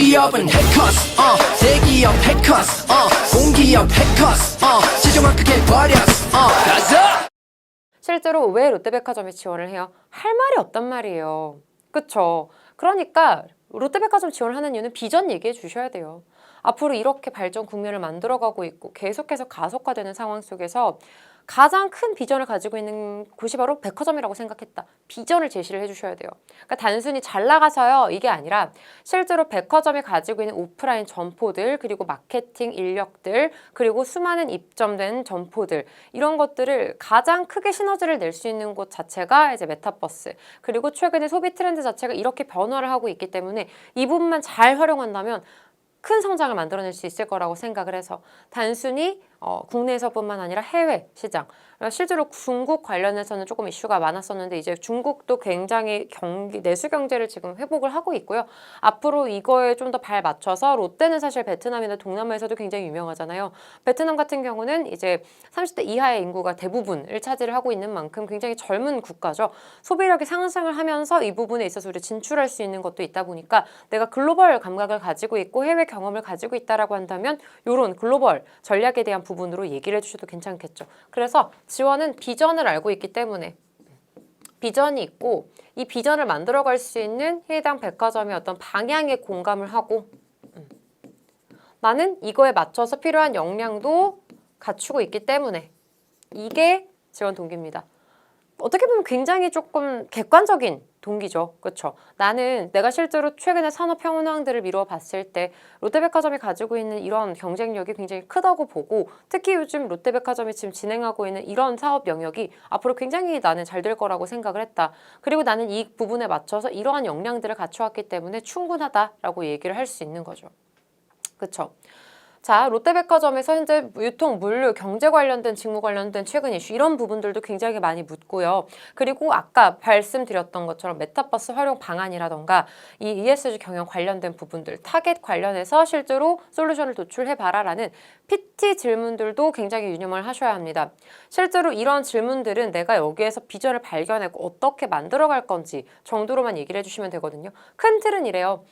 취업은 해커스 대기업 해커스 공기업 해커스 최종화 크게 버렸어 가자. 실제로 왜 롯데백화점에 지원을 해요? 할 말이 없단 말이에요. 그쵸? 그러니까 롯데백화점 지원을 하는 이유는 비전 얘기해 주셔야 돼요. 앞으로 이렇게 발전 국면을 만들어가고 있고 계속해서 가속화되는 상황 속에서 가장 큰 비전을 가지고 있는 곳이 바로 백화점이라고 생각했다. 비전을 제시를 해주셔야 돼요. 그러니까 단순히 잘 나가서요 이게 아니라 실제로 백화점이 가지고 있는 오프라인 점포들 그리고 마케팅 인력들 그리고 수많은 입점된 점포들 이런 것들을 가장 크게 시너지를 낼 수 있는 곳 자체가 이제 메타버스 그리고 최근에 소비 트렌드 자체가 이렇게 변화를 하고 있기 때문에 이 부분만 잘 활용한다면 큰 성장을 만들어낼 수 있을 거라고 생각을 해서 단순히 국내에서뿐만 아니라 해외 시장 실제로 중국 관련해서는 조금 이슈가 많았었는데 이제 중국도 굉장히 내수 경제를 지금 회복을 하고 있고요. 앞으로 이거에 좀 더 발 맞춰서 롯데는 사실 베트남이나 동남아에서도 굉장히 유명하잖아요. 베트남 같은 경우는 이제 30대 이하의 인구가 대부분을 차지를 하고 있는 만큼 굉장히 젊은 국가죠. 소비력이 상승을 하면서 이 부분에 있어서 우리 진출할 수 있는 것도 있다 보니까 내가 글로벌 감각을 가지고 있고 해외 경험을 가지고 있다라고 한다면 이런 글로벌 전략에 대한 부분으로 얘기를 해주셔도 괜찮겠죠. 그래서 지원은 비전을 알고 있기 때문에 비전이 있고 이 비전을 만들어갈 수 있는 해당 백화점의 어떤 방향에 공감을 하고 나는 이거에 맞춰서 필요한 역량도 갖추고 있기 때문에 이게 지원 동기입니다. 어떻게 보면 굉장히 조금 객관적인 동기죠. 그렇죠? 나는 내가 실제로 최근에 산업 현황들을 미루어 봤을 때 롯데백화점이 가지고 있는 이런 경쟁력이 굉장히 크다고 보고 특히 요즘 롯데백화점이 지금 진행하고 있는 이런 사업 영역이 앞으로 굉장히 나는 잘 될 거라고 생각을 했다. 그리고 나는 이 부분에 맞춰서 이러한 역량들을 갖추었기 때문에 충분하다라고 얘기를 할 수 있는 거죠. 그렇죠? 자, 롯데백화점에서 현재 유통, 물류, 경제 관련된 직무 관련된 최근 이슈 이런 부분들도 굉장히 많이 묻고요. 그리고 아까 말씀드렸던 것처럼 메타버스 활용 방안이라던가 이 ESG 경영 관련된 부분들, 타겟 관련해서 실제로 솔루션을 도출해봐라라는 PT 질문들도 굉장히 유념을 하셔야 합니다. 실제로 이런 질문들은 내가 여기에서 비전을 발견하고 어떻게 만들어갈 건지 정도로만 얘기를 해주시면 되거든요. 큰 틀은 이래요.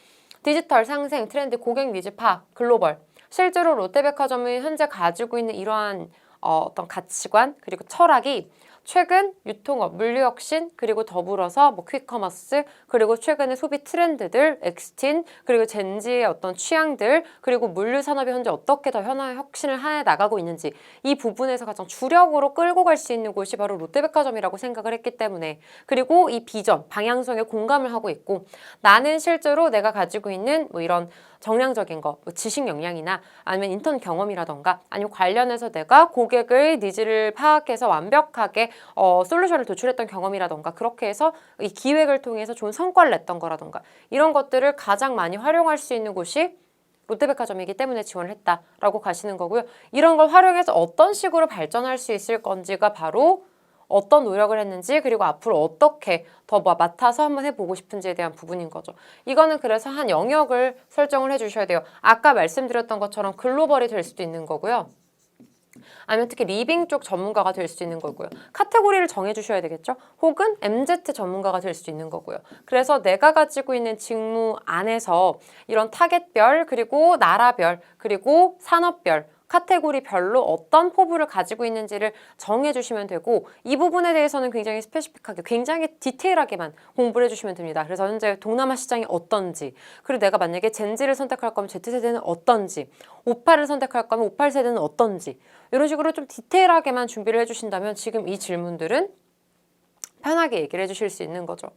디지털 상생, 트렌드, 고객 니즈 파악, 글로벌. 실제로 롯데백화점이 현재 가지고 있는 이러한 어떤 가치관 그리고 철학이 최근 유통업, 물류혁신 그리고 더불어서 뭐 퀵커머스 그리고 최근의 소비 트렌드들, 엑스틴 그리고 젠지의 어떤 취향들 그리고 물류 산업이 현재 어떻게 더 혁신을 해 나가고 있는지 이 부분에서 가장 주력으로 끌고 갈 수 있는 곳이 바로 롯데백화점이라고 생각을 했기 때문에 그리고 이 비전, 방향성에 공감을 하고 있고 나는 실제로 내가 가지고 있는 뭐 이런 정량적인 거, 뭐 지식 역량이나 아니면 인턴 경험이라던가 아니면 관련해서 내가 고객의 니즈를 파악해서 완벽하게 솔루션을 도출했던 경험이라던가 그렇게 해서 이 기획을 통해서 좋은 성과를 냈던 거라던가 이런 것들을 가장 많이 활용할 수 있는 곳이 롯데백화점이기 때문에 지원을 했다라고 가시는 거고요. 이런 걸 활용해서 어떤 식으로 발전할 수 있을 건지가 바로 어떤 노력을 했는지 그리고 앞으로 어떻게 더 맡아서 한번 해보고 싶은지에 대한 부분인 거죠. 이거는 그래서 한 영역을 설정을 해주셔야 돼요. 아까 말씀드렸던 것처럼 글로벌이 될 수도 있는 거고요. 아니면 특히 리빙 쪽 전문가가 될 수도 있는 거고요. 카테고리를 정해주셔야 되겠죠. 혹은 MZ 전문가가 될 수도 있는 거고요. 그래서 내가 가지고 있는 직무 안에서 이런 타겟별 그리고 나라별 그리고 산업별 카테고리별로 어떤 포부를 가지고 있는지를 정해주시면 되고 이 부분에 대해서는 굉장히 스페시픽하게 굉장히 디테일하게만 공부를 해주시면 됩니다. 그래서 현재 동남아 시장이 어떤지 그리고 내가 만약에 젠지를 선택할 거면 Z세대는 어떤지 58을 선택할 거면 58세대는 어떤지 이런 식으로 좀 디테일하게만 준비를 해주신다면 지금 이 질문들은 편하게 얘기를 해주실 수 있는 거죠.